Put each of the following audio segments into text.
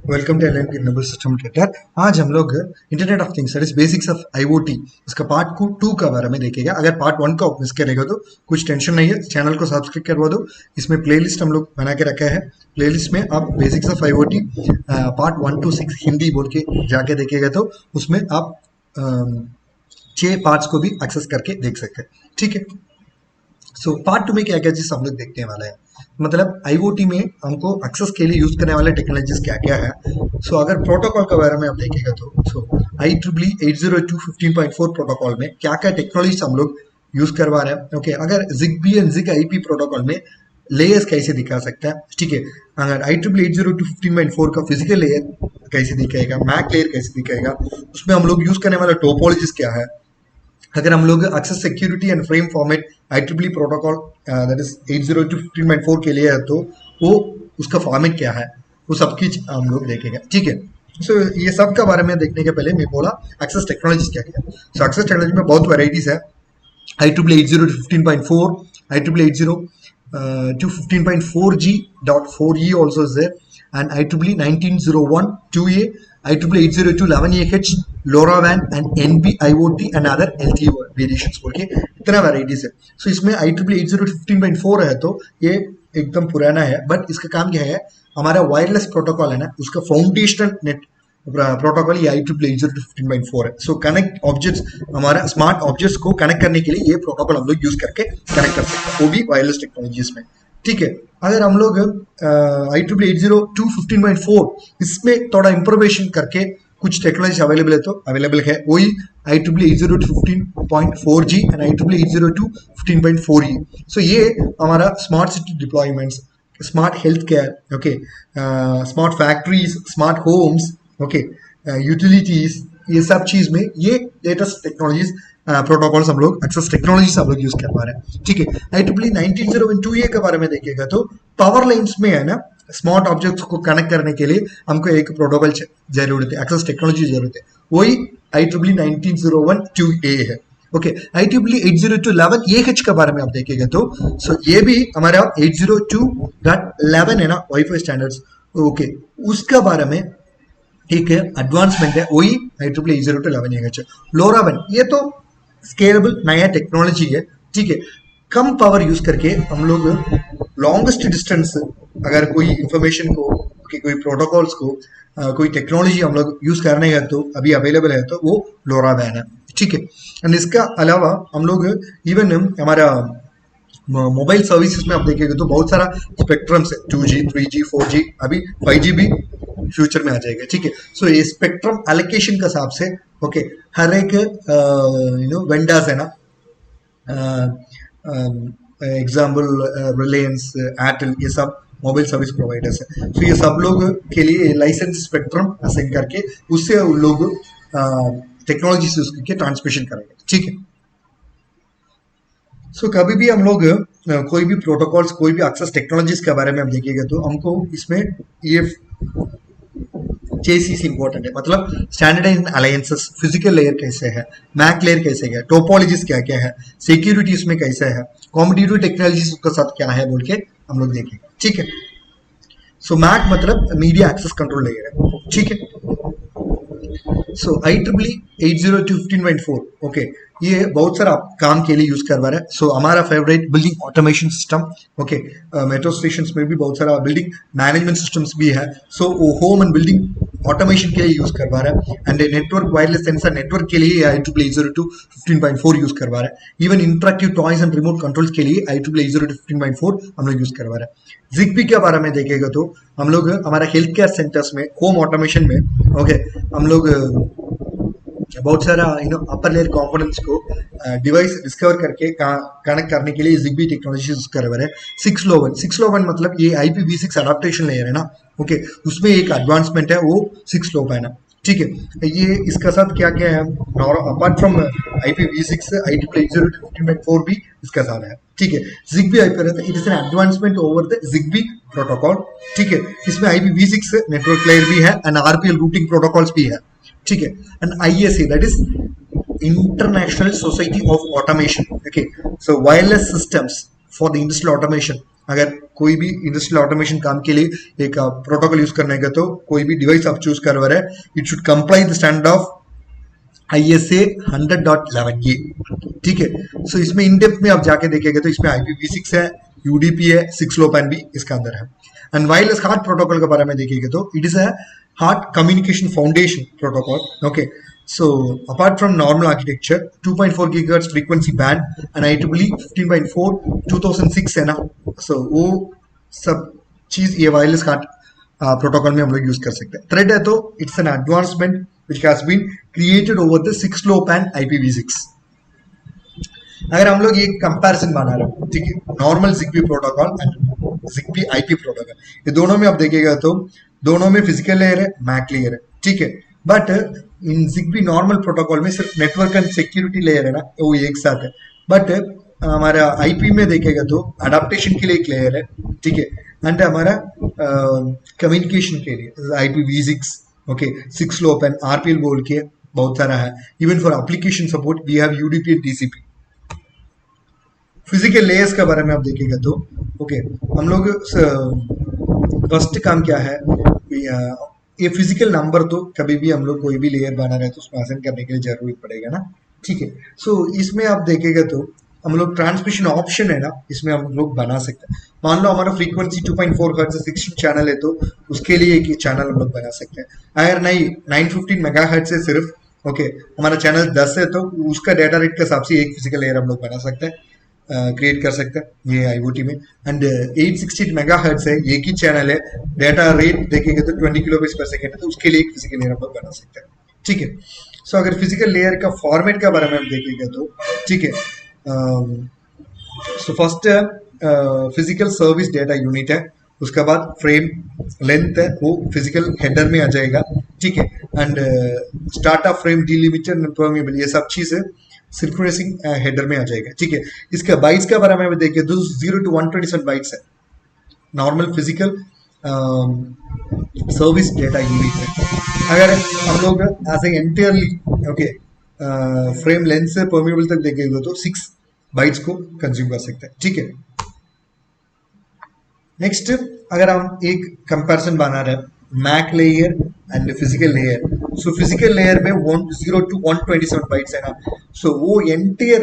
Welcome to LNP number system trader. आज हम लोग internet of things that is basics of IoT इसका part को 2 का बारे में देखेगा। अगर पार्ट 1 का मिस करेगा तो कुछ टेंशन नहीं है, चैनल को सब्सक्राइब करवा दो। इसमें प्लेलिस्ट हम लोग बना के रखा है। प्लेलिस्ट में आप basics of IoT part 1 to 6 Hindi बोल के जाके देखेगा तो उसमें आप 6 पार्ट्स को भी एक्सेस करके देख सकते हैं। ठीक है, सो पार्ट 2 में क्या क्या चीज हम लोग देखने वाले हैं, मतलब आईओटी में हमको एक्सेस के लिए यूज करने वाले टेक्नोलॉजीज क्या क्या है। सो अगर प्रोटोकॉल के बारे में आप देखेगा तो IEEE 802.15.4 प्रोटोकॉल में क्या क्या टेक्नोलॉजीज हम लोग यूज करवा रहे हैं। ओके, अगर ZigBee एंड ZigIP प्रोटोकॉल में लेयर्स कैसे दिखा सकता है। ठीक है, अगर IEEE 802.15.4 का फिजिकल लेयर कैसे दिखाएगा, मैक लेयर कैसे दिखाएगा, उसमें हम लोग यूज करने वाला टोपोलॉजीज क्या है। अगर हम लोग access security and frame format IEEE protocol that is 802.15.4 के लिए है तो वो उसका फॉर्मेट क्या है, वो सब कुछ हम लोग देखेंगे। ठीक है, सो ये सब का बारे में देखने के पहले मैं बोला एक्सेस टेक्नोलॉजीज क्या क्या है। सो एक्सेस टेक्नोलॉजी में बहुत वेराइटीज है। IEEE 802.15.4, IEEE 802.15.4G.4E also is there, and IEEE 1901-2A, IEEE 802.11AH, LoRaWAN and NB-IoT and other LTE variations बोल के इतना वेराइटीज है। सो इसमें IEEE 802.15.4 है तो ये एकदम पुराना है, बट इसका काम क्या है, हमारा वायरलेस प्रोटोकॉल है ना, उसका फाउंडेशनल नेट प्रोटोकॉल ये IEEE 802.15.4 है। सो कनेक्ट ऑब्जेक्ट्स, हमारा स्मार्ट ऑब्जेक्ट्स को कनेक्ट करने के लिए ये प्रोटोकॉल हम लोग यूज करके कनेक्ट कर सकते हैं, वो भी वायरलेस टेक्नोलॉजीज में। ठीक है, अगर हम लोग IEEE 802.15.4 इसमें थोड़ा इंप्रूवेशन करके कुछ टेक्नोलॉजी अवेलेबल है तो अवेलेबल है, वही IEEE 802.15.4G and IEEE 802.15.4E। सो ये हमारा smart city deployments, smart health care, okay, smart factories, smart homes, okay, utilities, ये सब चीज में ये लेटेस्ट टेक्नोलॉजीज प्रोटोकॉल्स हम लोग एक्सेस टेक्नोलॉजीज हम लोग यूज कर पा रहे हैं। ठीक है, IEEE 1901-2A के बारे में देखिएगा तो पावर लाइन्स में है ना, स्मार्ट ऑब्जेक्ट्स को कनेक्ट करने के लिए हमको एक प्रोटोकॉल जरूरत है, एक्सेस टेक्नोलॉजी जरूरत है, वही IEEE 1901-2A है। ओके, IEEE 802.11AH के बारे में आप देखेगा तो ये भी हमारा 802.11 है ना, वाईफाई स्टैंडर्ड्स। ओके, उसका बारे में एक एडवांसमेंट है, वही IEEE 802.11AH। LoRaWAN ये तो स्केलेबल नया टेक्नोलॉजी है। ठीक है, कम पावर यूज करके हम लोग लॉन्गेस्ट डिस्टेंस अगर कोई इंफॉर्मेशन को, कोई प्रोटोकॉल्स को, कोई टेक्नोलॉजी हम लोग यूज करने का तो अभी अवेलेबल है तो वो LoRaWAN है। ठीक है, एंड इसका अलावा हम लोग इवन हमारा मोबाइल सर्विसेज में आप देखेंगे तो बहुत सारा स्पेक्ट्रम्स है, 2G, 3G, 4G, अभी 5G भी फ्यूचर में आ जाएगा। ठीक है, सो ये स्पेक्ट्रम एलोकेशन के हिसाब से ओके, हर एक वेंडर्स है ना, एग्जाम्पल रिलायंस, एयरटेल, ये सब मोबाइल सर्विस प्रोवाइडर्स है। सो ये सब लोग के लिए लाइसेंस स्पेक्ट्रम असाइन करके उससे उन लोग टेक्नोलॉजी से उसके ट्रांसमिशन करेंगे। ठीक है, सो कभी भी हम लोग कोई भी प्रोटोकॉल्स, कोई भी एक्सेस टेक्नोलॉजीज के बारे में हम देखेंगे तो हमको इसमें ये चीज इंपॉर्टेंट है, मतलब स्टैंडर्डाइज्ड अलायंसेस, फिजिकल लेयर कैसे है, मैक लेयर कैसे है, टोपोलॉजीज क्या क्या है, सिक्योरिटी उसमें कैसे है, कॉम्पिटिटिव टेक्नोलॉजीज उसके साथ क्या है बोल के हम लोग देखेंगे। ठीक है, सो मैक मतलब मीडिया एक्सेस कंट्रोल लेयर है। ठीक है, सो IEEE 802.15.4 ओके, ये बहुत सारा काम के लिए यूज करवा रहा है। सो हमारा favourite building automation system, okay, metro station में भी बहुत सारा बिल्डिंग मैनेजमेंट सिस्टम्स भी है। सो वो होम एंड बिल्डिंग ऑटोमेशन के लिए यूज करवा रहा है, and network wireless sensor network के लिए IEEE 802.15.4 यूज करवा रहा है। Even interactive toys and remote controls के लिए IEEE 802.15.4 हम लोग यूज करवा रहा है। ZigBee के बारे में देखेगा तो हम लोग हमारा हेल्थ केयर सेंटर्स में, होम ऑटोमेशन में, ओके, हम लोग बहुत सारा अपर लेयर कंपोनेंट्स को डिवाइस डिस्कवर करके कनेक्ट करने के लिए ZigBee टेक्नोलॉजी यूज कर रहे हैं। 6LoWAN मतलब ये IPv6 अडॉप्टेशन लेयर है ना, ओके, उसमें एक एडवांसमेंट है, वो 6LoWAN है। ठीक है, ये इसका साथ क्या क्या है, अपार्ट फ्रॉम IPv6 IEEE 802.15.4 भी इसका साथ है। ठीक है, ZigBee IP रहता है, it is an advancement over the ZigBee protocol. ठीक है, इसमें IPv6 नेटवर्क लेयर भी है एंड RPL रूटिंग प्रोटोकॉल्स भी है। ठीक है, and ISA that is international society of automation. Okay, so wireless systems for the industrial automation, अगर कोई भी इंडस्ट्रियल ऑटोमेशन काम के लिए एक प्रोटोकॉल यूज करने का, तो कोई भी डिवाइस आप चूज करवा रहे हैं, it should comply the standard of ISA 100.11A। ठीक है, सो इसमें इन डेप्थ में आप जाके देखेंगे तो इसमें IPv6 है, UDP है, 6LoWPAN भी इसका अंदर है। एंड वायरलेस हार्ट प्रोटोकॉल के बारे में देखेंगे तो it is a heart communication foundation protocol. Okay, so apart from normal architecture, 2.4 gigahertz frequency band and IEEE 15.4 2006 है ना, so वो सब चीज ये वायरलेस कार्ड प्रोटोकॉल में हम लोग यूज कर सकते हैं। थ्रेड है तो it's an advancement which has been created over the 6LoWPAN IPv6। अगर हम लोग ये कंपैरिजन बना रहे हैं, ठीक है, normal ZigBee protocol and ZigBee IP protocol, ये दोनों में आप देखेगा तो दोनों में फिजिकल लेयर है, मैक लेयर है, ठीक है, but in ZigBee normal protocol में सिर्फ नेटवर्क एंड सिक्योरिटी लेयर है ना, वो एक साथ है। बट हमारा IP में देखेगा तो अडेप्टेशन के लिए एक लेयर है, ठीक है, एंड हमारा कम्युनिकेशन के लिए IPv6, ओके, 6LoWPAN, RPL बोल के बहुत सारा है। Even for application support we have UDP and TCP। Physical layers के बारे में आप देखेगा तो ओके, हम लोग फर्स्ट काम क्या है, ये फिजिकल नंबर तो कभी भी हम लोग कोई भी लेयर बना रहे हैं तो उसमें असाइन करने के लिए जरूरत पड़ेगा ना, ठीक है। सो इसमें आप देखेगा तो हम लोग ट्रांसमिशन ऑप्शन है ना, इसमें हम लोग बना सकते हैं। मान लो हमारा फ्रीक्वेंसी 2.4 हर्ट्ज 16 चैनल है तो उसके लिए एक चैनल हम लोग बना सकते हैं। अगर नहीं 915 मेगाहर्ट्ज से सिर्फ ओके हमारा चैनल 10 है तो उसका डाटा रेट के हिसाब से एक फिजिकल लेयर हम लोग बना सकते हैं, क्रिएट कर सकते हैं ये IoT में। एंड 868 मेगाहर्ट्ज है, एक ही चैनल है, डाटा रेट देखेंगे तो 20 किलोबाइट्स पर सेकेंड है, तो उसके लिए एक फिजिकल लेयर हम लोग बना सकते हैं, ठीक है। सो अगर फिजिकल लेयर का फॉर्मेट के बारे में हम देखेंगे तो ठीक है, so first physical service data unit है, उसके बाद फ्रेम लेंथ है वो फिजिकल हेडर में आ जाएगा, ठीक है, and start of frame delimited permeable ये सब चीजें सिंक्रोनाइजिंग हेडर में आ जाएगा, ठीक है। इसका बाइट्स के बारे में देखिए तो 0 to 127 बाइट्स है, normal physical service data unit है। अगर हम लोग as a entirely okay frame length से परमेबल तक देखेंगे तो 6 बाइट्स को कंज्यूम कर सकते हैं, ठीक है। नेक्स्ट अगर हम एक कंपैरिजन बना रहे हैं MAC layer and physical layer, so physical layer में 0 to 127 बाइट्स है ना, सो वो एंटायर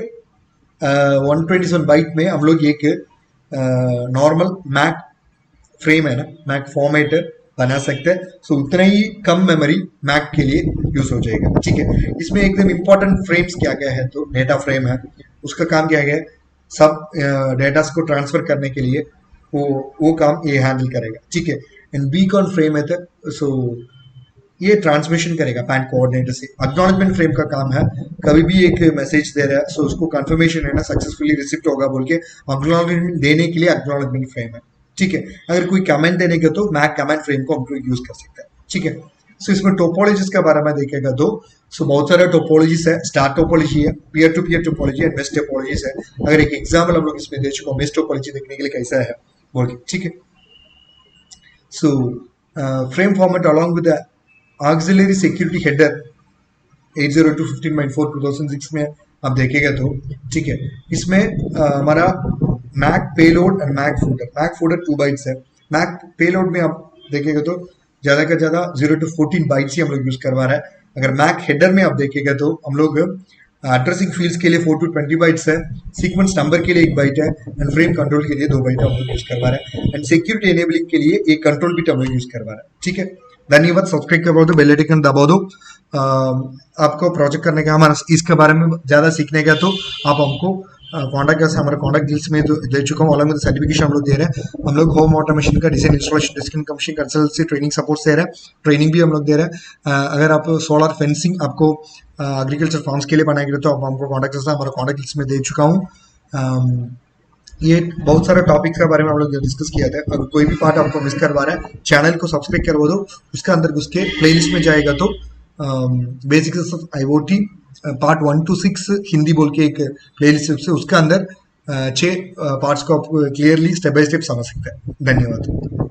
127 बाइट में हम लोग एक नॉर्मल मैक फ्रेम है ना, मैक फॉर्मेट बना सकते हैं। सो उतना ही कम मेमोरी मैक के लिए यूज हो जाएगा, ठीक है। इसमें एकदम इंपॉर्टेंट फ्रेम्स क्या क्या है तो डेटा फ्रेम है, उसका काम क्या है, सब डेटास को ट्रांसफर करने के लिए वो काम ये हैंडल करेगा, ठीक है। एंड बीकॉन फ्रेम है तो सो ये ट्रांसमिशन करेगा पैन कोऑर्डिनेटर से। एक्नॉलेजमेंट फ्रेम का काम है, कभी भी एक मैसेज दे रहा है सो उसको कंफर्मेशन है ना सक्सेसफुली रिसीव्ड होगा बोल के एक्नॉलेजमेंट देने के लिए एक्नॉलेजमेंट फ्रेम है, ठीक है। अगर कोई कमेंट देने का तो मैक कमेंट फ्रेम को हम लोग यूज कर सकते हैं, ठीक है। सो इसमें टोपोलॉजीज के बारे में देखेगा तो सो बहुत सारे टोपोलॉजीज है, स्टार टोपोलॉजी है, peer to peer topology and mesh topologies है। अगर एक एग्जाम्पल हम लोग इसमें दे चुका हूँ मेश टोपोलॉजी देखने के लिए कैसा है बोल के, ठीक है। So frame format along with auxiliary security header 802.15.4 2006 में आप देखेगा तो ठीक है, इसमें हमारा MAC payload and MAC footer, MAC footer 2 bytes है। मैक पेलोड में आप देखेगा तो ज्यादा का ज्यादा 0 to 14 बाइट्स ही हम लोग यूज करवा रहा है। अगर मैक हेडर में आप देखेगा तो हम लोग एड्रेसिंग फील्ड्स के लिए 4 to 20 बाइट्स है, सीक्वेंस नंबर के लिए 1 बाइट है, एंड फ्रेम कंट्रोल के लिए 2 बाइट हम लोग यूज करवा रहे हैं, एंड सिक्योरिटी एनेबलिंग के लिए एक कंट्रोल बिट हम लोग यूज करवा रहे हैं, ठीक है। धन्यवाद, सब्सक्राइब करवा दो, बेल आइकन दबा दो। आपको प्रोजेक्ट करने का हमारा इसके बारे में ज्यादा सीखने का तो आप हमको कॉन्टैक्ट कर सकते, हमारे कॉन्टैक्ट डिटेल्स में तो दे चुका हूँ, अलग में सर्टिफिकेशन हम लोग दे रहे हैं। हम लोग होम ऑटोमेशन का डिजाइन इंस्टॉलेशन डिस्किन कमीशन कंसल्टेंसी ट्रेनिंग सपोर्ट दे रहे हैं, ट्रेनिंग भी हम लोग दे रहे हैं। अगर आप सोलर फेंसिंग आपको एग्रीकल्चर फार्म्स के लिए बनाएंगे तो आप हमको कॉन्टैक्ट कर सकते हैं, हमारा कॉन्टैक्ट डिटेल्स में दे चुका हूँ। ये बहुत सारे टॉपिक्स के बारे में हम लोग डिस्कस किया था। अगर कोई भी पार्ट आपको मिस करवा रहा है चैनल को सब्सक्राइब करवा दो, उसका अंदर घुस के प्लेलिस्ट में जाएगा तो basics of IoT part 1 to 6 Hindi बोल के एक प्लेलिस्ट से उसका अंदर 6 पार्ट्स को आप क्लियरली स्टेप बाय स्टेप समझ सकते हैं। धन्यवाद।